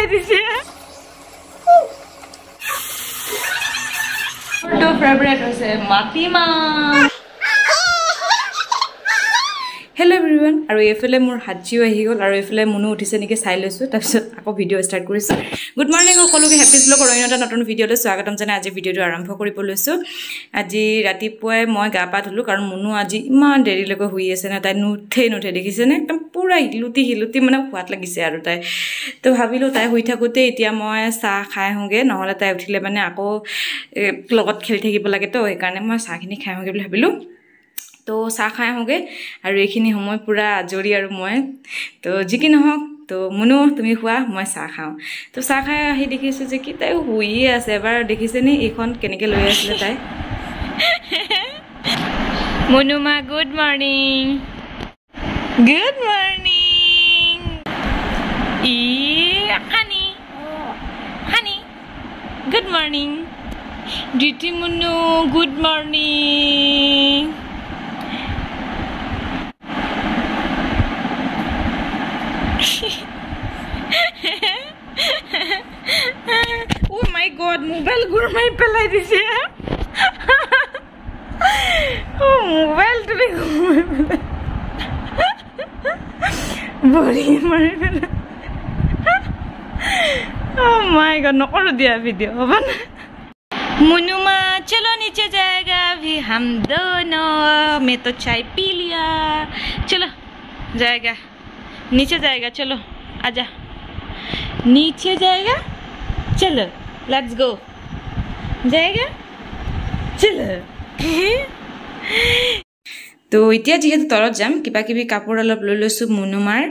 পেলাই দিছে তো ফেভাৰিট হৈছে মাটিমাহ Hello everyone আৰু এফালে মোৰ হাজিও আহি গল আৰু এফালে মনো উঠিছে নেকি চাই লৈছো তাৰপিছত আকৌ ভিডিও ষ্টাৰ্ট কৰিছো গুড মৰ্নিং সকলোকে হেপি ব্লগ অন্য নতুন ভিডিওলৈ স্বাগতম জনাই আজি ভিডিওটো আৰম্ভ কৰিব লৈছো আজি ৰাতিপুৱাই মই গা পা ধুলো কাৰণ মনো আজি ইমান দেৰিলৈকে শুই আছে না তাই নুঠে দেখিছে নে একদম পুৰা হিলুতি মানে খুৱাত লাগিছে আৰু তাই তো ভাবিলো তাই শুই থাকোতে এতিয়া মই চাহ খাই হওঁগে নহলে তাই উঠিলে মানে আকৌ লগত খেলি থাকিব লাগে তো সেইকাৰণে মই চাহখিনি খাই হওঁগে বুলি ভাবিলো তো চাহ খাই হওঁগে আৰু এইখিনি সময় পুৰা আজৰি আৰু মই তো যি কি নহওক তো মনো তুমি খোৱা মই চাহ খাওঁ তো চাহ খাই আহি দেখিছোঁ যে কি তাই শুইয়ে আছে এবাৰ দেখিছেনে এইখন কেনেকৈ লৈ আছিলে তাই মনুমা গুড মৰ্নিং ই হানি গুড মৰ্নিং ডিটি Munu good morning Oh my god, mobile gurmai pelai dise. Oh mobile to be gurmai pelai. Bori mari pelai. Oh my god, no kar diya video ban. Munuma chalo niche jayega abhi hum dono मैं तो चाय P लिया चलो जाएगा नीचे जाएगा चलो आजा नीचे जाएगा चलो लेट्स गो जाएगा चलो तो इतना जेहेतु तलत जाम किबा किबि कापोर अलप লৈ লৈছো মুনুমাৰ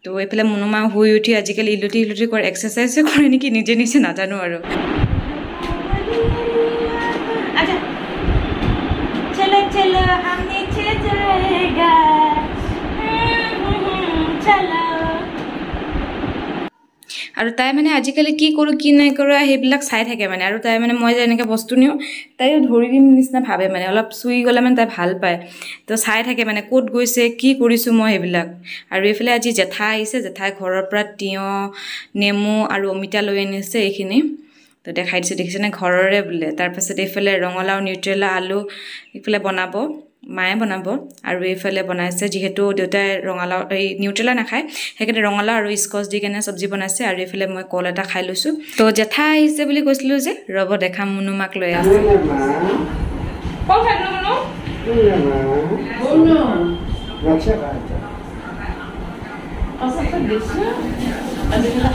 তো এফালে মুনুমা শুই উঠি আজিকালি ইলুটি কৰি এক্সাৰসাইজ কৰে নেকি নিজে নাজানো আৰু আজা চলো চলো हम नीचे जाएगा चलो আৰু তাই মানে আজিকালি কি কৰো কি নাই কৰা হেবিলাক চাই থাকে মানে আৰু তাই মানে মই যে এনেকা বস্তু নিও তাইও ধৰি দিম নিচিনা ভাবে মানে অলপ সুই গলে মানে তাই ভাল পায় তো চাই থাকে মানে কোট গৈছে কি কৰিছো মই হেবিলাক আৰু এফালে আজি জেঠা আহিছে জেঠাই ঘৰৰ পৰা তিয়হ নেমু আৰু অমিতা লৈ আনিছে এইখিনি তো দেখাই দিছে দেখিছেনে ঘৰৰে বুলে তাৰ পাছত এফালে ৰঙলাও নিউট্ৰেলা আলু এফালে বনাব মায়ে বনাব আৰু এফালে বনাইছে যেহেতু দেউতাই ৰঙালাও এই নিউট্ৰেলা নাখায় হেকেতে ৰঙালাও আৰু স্কচ দি কেনে সবজি বনাইছে আৰু এফালে মই কল এটা খাই লৈছো তো জেঠা আহিছে বুলি কৈছিলো যে ৰব দেখাম মুনুমাক লৈ আছে কল খাই নো মুনু আচ্ছা আচ্ছা দেখছো আজিলা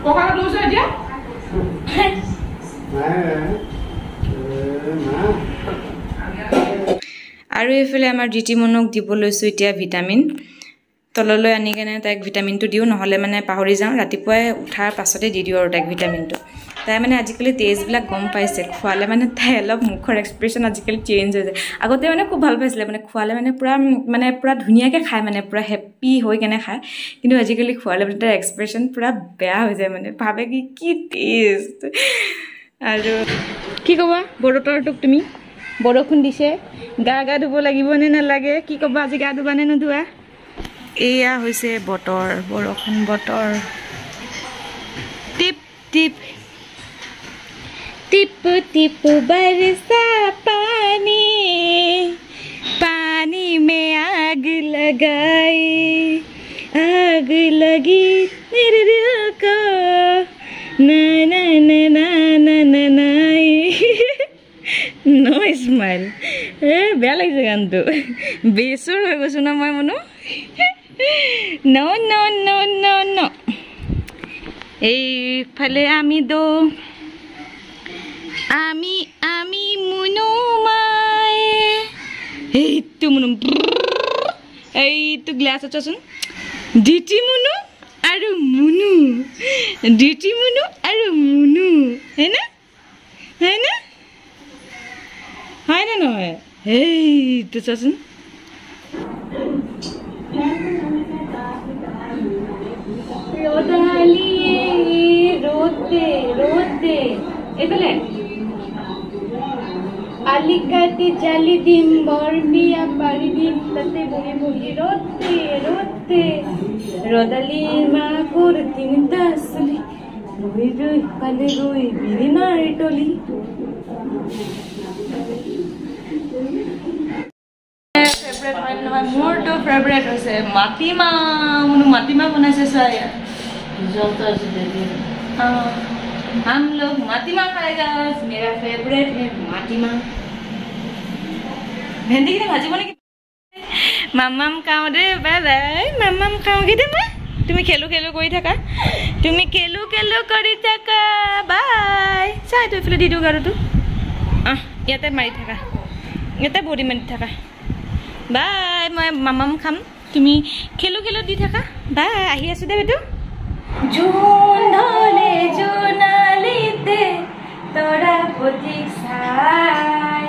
কোকা দোছে দিয়া আৰু এফালে আমাৰ ডিটি মনক দিব লৈছো এতিয়া ভিটামিন তললৈ আনি কেনে তাইক ভিটামিনটো দিও নহলে মানে পাহৰি যাওঁ ৰাতিপুৱাই উঠাৰ পাছতে দি দিও আৰু তাইক ভিটামিনটো তাই মানে আজিকালি তেজবিলাক গম পাইছে খোৱালে মানে তাই অলপ মুখৰ এক্সপ্ৰেছন আজিকালি চেঞ্জ হৈ যায় আগতে মানে খুব ভাল পাইছিলে মানে খোৱালে মানে পুৰা ধুনীয়াকৈ খায় মানে পুৰা হেপি হৈ কেনে খায় কিন্তু আজিকালি খোৱালে মানে তাইৰ এক্সপ্ৰেছন পুৰা বেয়া হৈ যায় মানে ভাবে কি টেষ্ট আৰু কি ক'বা বৰতৰটোক তুমি বৰষুণ দিছে গা ধুব লাগিব নে নালাগে কি ক'বা আজি গা ধুবা নে নুধুৱা এয়া হৈছে বতৰ বৰষুণ বতৰ টিপ টিপ टिप टिप बरसा पानी पानी में आग लगाई आग लगी मेरे दिल को ना ना ना ना ना ना ना नो स्माइल बेया লাগিছে গানটো বেসুৰ হৈ গৈছো না মই মনো নো নো নো নো নো এই ফালে আমি দো আমি আমি মুনু মায়ে এই তো মুনু এই তো গ্লাস আছছন ডিটি মুনু আৰু মুনু ডিটি মুনু আৰু মুনু হয় না নহয় এই তো চাচোন रोते रोते एफले আলিকাটি জালি দিম বৰবিয়া পাৰি দিম তাতে বহি বহি ৰতে ৰতে ৰদালিৰ মাকুৰ তিনিটা চলি ৰৈ ৰৈ পালে ৰৈ বিৰিণাৰ তলি ফেভৰেট হয় নহয় মোৰতো ফেভৰেট হৈছে মাটিমাহ মুনু মাটিমাহ বনাইছে চোৱা हम लोग माटीमाह खाएगा मेरा फेवरेट है माटीमाह भेंडी की भाजी बने मामाम खाओ दे बाय बाय मामाम खाओगी दे मैं तुम्हें खेलो खेलो कोई थका तुम्हें खेलो खेलो करी थका बाय चाय तो फिर दीदू गारो तू याते मारी थका याते बॉडी मारी थका बाय मैं मामाम खाम तुम्हें खेलो खेलो दी थका बाय आही आसु दे बेटू জোনালে জোনালিতে তোরা পথিক সাই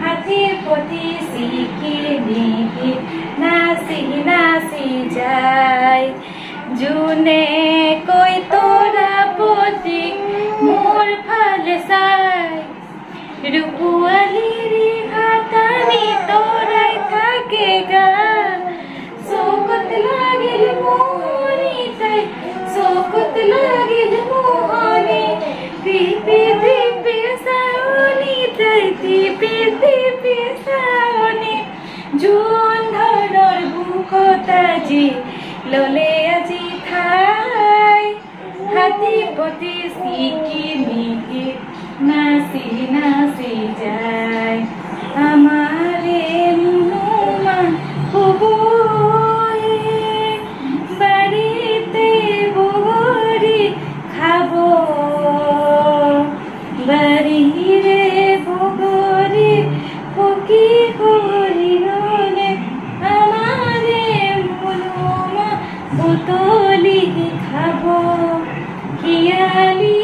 হাতির পথি শিখি নিকি নাচি নাচি যায় জুনে কই তোরা পথিক মোর ফালে চাই রূপুয়ালির হাতানি তোরাই থাকে গা চৌকত লাগিল মনি তাই চৌকত লাগিল মোহনি টিপি টিপি চাউনি তাই টিপি টিপি চাউনি জোন ধৰণৰ বুকত আজি ললে আজি ঠাই হাতী পতি শিকি মিকি নাচি নাচি যায় আমারে মুনুমা খুবই বাড়িতে বগরি খাব বাড়িরে বগরি ফকি করি গলে আমারে মুনুমা বুতলি খাব কিয়ালি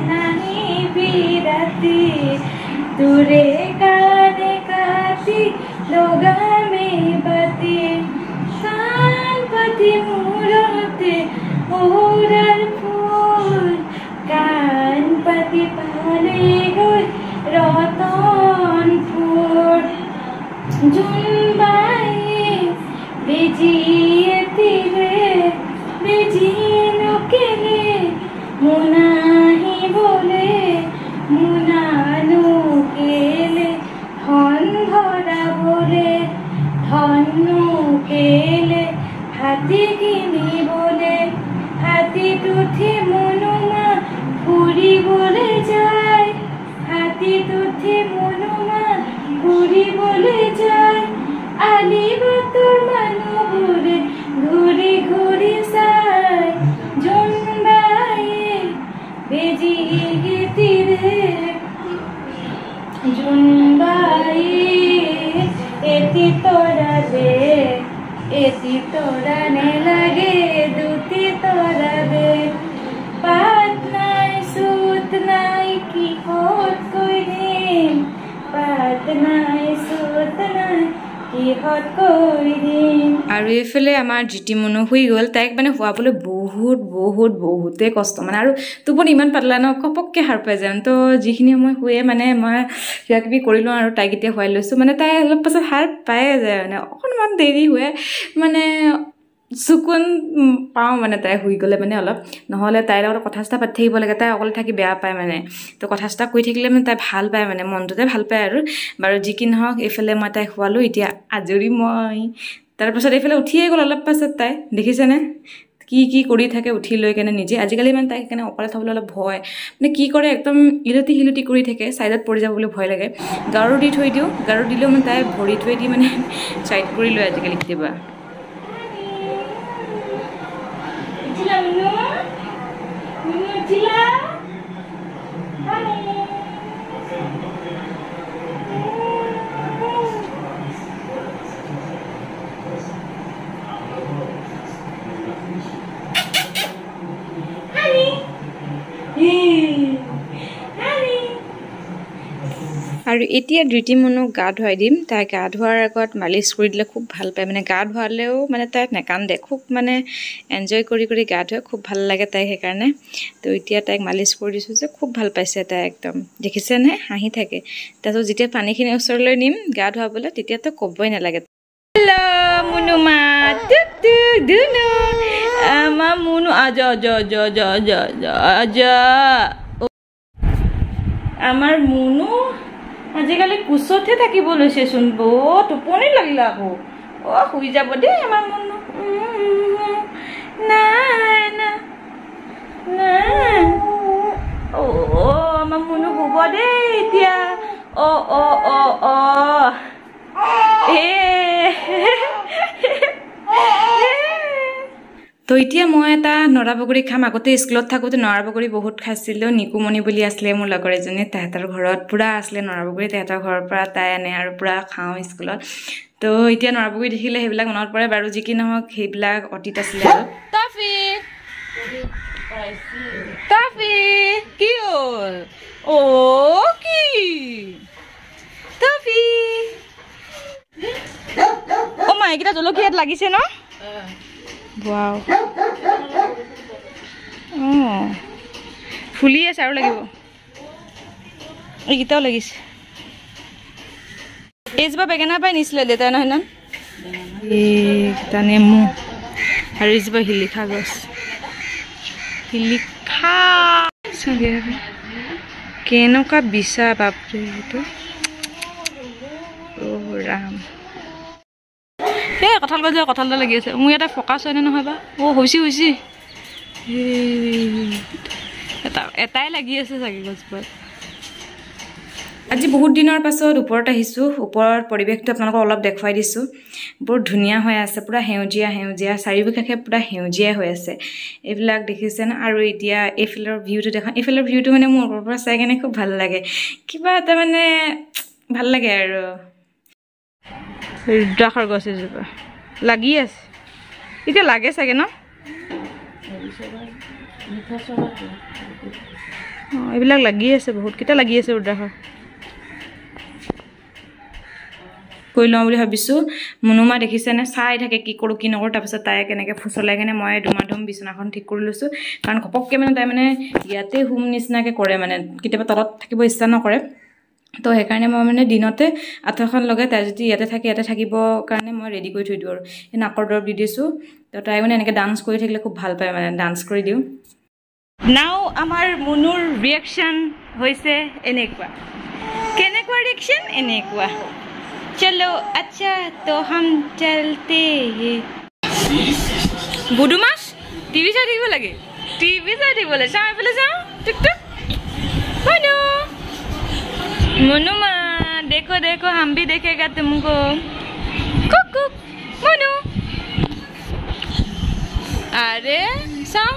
নাহি বিরাতি তুরে কানে কাতি লোগামে বাতি কানপতি মুরতে ওরার ফুল কানপতি পালে গই রতন ফুল জুনবাই বেজিয়ে তিরে বেজিনো কেলে মুনাহি বলে মুনানু কেলে ধন ধরা বলে ধনু কেলে হাতি কিনি বলে হাতি তুঠি মনুমা পুরি বলে যায় হাতি তুঠি মনুমা পুরি বলে যায় আলিবাতর মানু ঘুরে ঘুরি ঘুরি যায় জুনবাইয়ে বেজি গীতিরে জুনবাইয়ে এতি তোরা দে এতি তোরা নে লাগে দুতি তোরা দে পাত নাই সুত নাই কি হত কই দিন পাত নাই সুত নাই আৰু এইফালে আমাৰ জিটি মনো হৈ গ'ল তাইক মানে শুৱাবলৈ বহুতে কষ্ট মানে আৰু টোপনি ইমান পাতলা ন কপককৈ সাৰ পাই যায় তো যিখিনি সময় শুৱে মানে মই কিবা কিবি কৰি লওঁ আৰু তাইক এতিয়া শুৱাই লৈছোঁ মানে তাই অলপ পাছত সাৰ পায়ে যায় মানে অকণমান দেৰি শুৱে মানে চকুন পাওঁ মানে তাই শুই গ'লে মানে অলপ নহ'লে তাইৰ লগত কথা চথা পাতি থাকিব লাগে তাই অকলে থাকি বেয়া পায় মানে তো কথা চথা কৈ থাকিলে মানে তাই ভাল পায় মানে মনটোতে ভাল পায় আৰু বাৰু যি কি নহওক এইফালে মই তাইক শুৱালোঁ এতিয়া আজৰি মই তাৰপাছত এইফালে উঠিয়ে গ'ল অলপ পাছত তাই দেখিছেনে কি কি কৰি থাকে উঠি লৈ কেনে নিজে আজিকালি মানে তাইক সেইকাৰণে অকলে থ'বলৈ অলপ ভয় মানে কি কৰে একদম ইলতি শিলতি কৰি থাকে ছাইডত পৰি যাব বুলি ভয় লাগে গাৰু দি থৈ দিওঁ গাৰু দিলেও মানে তাই ভৰি থৈ দি মানে ছাইড কৰি লয় আজিকালি কেতিয়াবা আৰু এতিয়া ধৃতি মুনুক গা ধুৱাই দিম তাই গা ধোৱাৰ আগত মালিচ কৰি দিলে খুব ভাল পায় মানে গা ধোৱালেও মানে তাই নেকান্দে খুব মানে এনজয় কৰি গা ধুৱাই খুব ভাল লাগে তাই সেইকাৰণে তো এতিয়া তাইক মালিচ কৰি দিছোঁ যে খুব ভাল পাইছে তাই একদম দেখিছেনে হাঁহি থাকে তাৰপিছত যেতিয়া পানীখিনি ওচৰলৈ নিম গা ধুৱাবলৈ তেতিয়াতো ক'বই নালাগে হেল্ল' মুনুমা টুক টুক দুনু আমাৰ মুনু আজা আজা আজা আজা আজা আজা আমাৰ মুনু আজিকালি কোচতহে থাকিব লৈছেচোন বহুত টোপনি লাগিলে আকৌ শুই যাব দেই আমাৰ মুনু নাই না নাই আমাৰ মুনু শুব দেই এতিয়া তো এতিয়া মই এটা নৰা বগৰী খাম আগতে স্কুলত থাকোঁতে নৰা বগৰী বহুত খাইছিলোঁ নিকুমণি বুলি আছিলে মোৰ লগৰ এজনী তাহাঁতৰ ঘৰত পূৰা আছিলে নৰা বগৰী তাহাঁতৰ ঘৰৰ পৰা তাই আনে আৰু পূৰা খাওঁ স্কুলত তো এতিয়া নৰা বগৰী দেখিলে সেইবিলাক মনত পৰে বাৰু যি কি নহওক সেইবিলাক অতীত আছিলে আৰু তাফি কি হ'ল কি তাফি মা এইকেইটা জলকীয়াত লাগিছে ন ৱাও ফুলি আছে আৰু লাগিব এইকেইটাও লাগিছে এইজোপা বেঙেনা পাই নিছিলে দেউতাই নহয় না এইকেইটা নেমু আৰু এইজোপা শিলিখা গছ শিলিখা কেনেকুৱা বিচা বাপৰে এইটো ৰাম কঁঠাল গছ কঁঠাল এটা লাগি আছে মোৰ ইয়াতে ফকাচ হয়নে নহয় বা হৈছে এটাই লাগি আছে চাগে গছজোপাত আজি বহুত দিনৰ পাছত ওপৰত আহিছোঁ ওপৰত পৰিৱেশটো আপোনালোকক অলপ দেখুৱাই দিছোঁ বৰ ধুনীয়া হৈ আছে পূৰা সেউজীয়া সেউজীয়া চাৰিওকাষে পূৰা সেউজীয়া হৈ আছে এইবিলাক দেখিছেনে আৰু এতিয়া এইফালৰ ভিউটো দেখা এইফালৰ ভিউটো মানে মোৰ ওপৰৰ পৰা চাই কেনে খুব ভাল লাগে কিবা এটা মানে ভাল লাগে আৰু ৰুদ্ৰাক্ষৰ গছ এজোপা লাগি আছে এতিয়া লাগে চাগে ন এইবিলাক লাগি আছে বহুতকেইটা লাগি আছে ৰুদ্ৰাক্ষৰ কৰি লওঁ বুলি ভাবিছোঁ মুনুমা দেখিছেনে চাই থাকে কি কৰোঁ কি নকৰোঁ তাৰপিছত তাই কেনেকৈ ফুচলাই কেনে মই ধুমাধুম বিচনাখন ঠিক কৰি লৈছোঁ কাৰণ ঘপককৈ মানে তাই মানে ইয়াতে হোম নিচিনাকৈ কৰে মানে কেতিয়াবা তলত থাকিব ইচ্ছা নকৰে তো সেইকাৰণে মই মানে দিনতে আঁঠুৱাখন লগাই তাই যদি ইয়াতে থাকে ইয়াতে থাকিবৰ কাৰণে মই ৰেডি কৰি থৈ দিওঁ আৰু এই নাকৰ দৰৱ দি দিছোঁ তো তাই মানে এনেকৈ ডান্স কৰি থাকিলে খুব ভাল পায় মানে ডান্স কৰি দিওঁ নাও আমাৰ মুনুৰ ৰিয়েকশ্যন হৈছে এনেকুৱা কেনেকুৱা ৰিয়েকশ্যন এনেকুৱা চলো আচ্ছা তো হাম চলতে হে বুডু মাছ টিভি চাই থাকিব লাগে টিভি চাই থাকিব লাগে চাই পেলাই যাওঁ টুক টুক মুনু मुनुमा देखो देखो हम भी देखेगा तुमको कुक कुक मुनु अरे साओ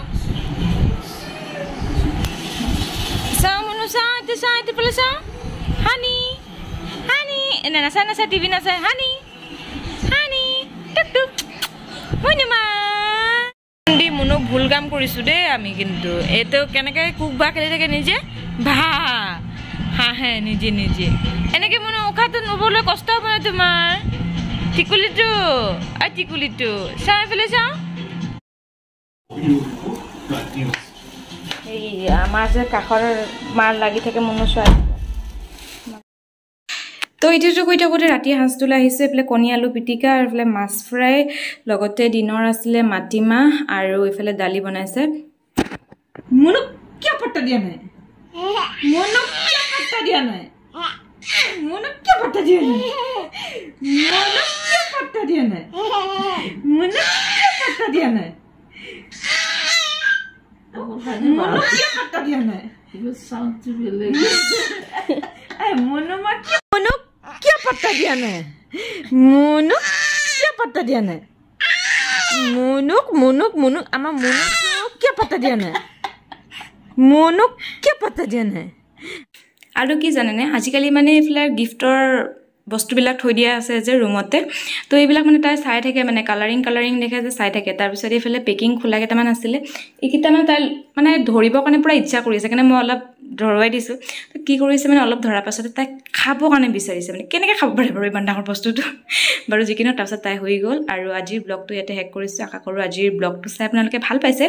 साओ मुनु साओ पहले साओ हनी हनी नसा नसा टीवी नसा हनी हनी टुक टुक मुनुमा দি মুনু ভুল কাম কৰিছোঁ দেই আমি কিন্তু এইটো কেনেকৈ কুক বা খেলি থাকে নিজে ভা হাঁহে নিজে নিজে এনেকৈ মানে উশাহটো নবলৈ কষ্ট হ'ব নাই তোমাৰ টিকুলিটো টিকুলিটো চাই পেলাই চাওঁ এই আমাৰ যে কাষৰ মাৰ লাগি থাকে মুনু চোৱাই তো এইটোতো কৈ থাকোঁতে ৰাতি সাঁজটোলৈ আহিছোঁ এইফালে কণী আলু পিটিকা আৰু এইফালে মাছ ফ্ৰাই লগতে দিনৰ আছিলে মাটিমাহ আৰু এইফালে দালি বনাইছে মুনুক কিয় পট্টা দিয়া নাই মুনুক কিয় পট্টা দিয়া নাই মুনুক কিয় পট্টা দিয়া নাই মুনুক কিয় পট্টা দিয়া নাই মুনুক কিয় পট্টা দিয়া নাই মুনুক কিয় পট্টা দিয়া নাই মুনুক কিয় পট্টা দিয়া নাই মুনুক কিয় পট্টা দিয়া নাই মুনুক মুনুক মুনুক আমাৰ মুনুক কিয় পট্টা দিয়া নাই মুনুক কিয় পট্টা দিয়া নাই আৰু কি জানেনে আজিকালি মানে এইফালে গিফ্টৰ বস্তুবিলাক থৈ দিয়া আছে যে ৰুমতে তো এইবিলাক মানে তাই চাই থাকে মানে কালাৰিং দেখে যে চাই থাকে তাৰপিছত এইফালে পেকিং খোলা কেইটামান আছিলে এইকেইটা মানে তাই মানে ধৰিবৰ কাৰণে পূৰা ইচ্ছা কৰি আছে কাৰণে মই অলপ ধৰুৱাই দিছোঁ তো কি কৰিছে মানে অলপ ধৰাৰ পাছতে তাই খাবৰ কাৰণে বিচাৰিছে মানে কেনেকৈ খাব পাৰে বাৰু ইমান ডাঙৰ বস্তুটো বাৰু যিকিনো তাৰপিছত তাই হৈ গ'ল আৰু আজিৰ ব্লগটো ইয়াতে শেষ কৰিছোঁ আশা কৰোঁ আজিৰ ব্লগটো চাই আপোনালোকে ভাল পাইছে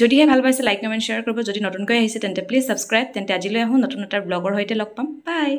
যদিহে ভাল পাইছে লাইক কমেণ্ট শ্বেয়াৰ কৰিব যদি নতুনকৈ আহিছে তেন্তে প্লিজ ছাবস্ক্ৰাইব তেন্তে আজিলৈ আহোঁ নতুন এটা ব্লগৰ সৈতে লগ পাম বাই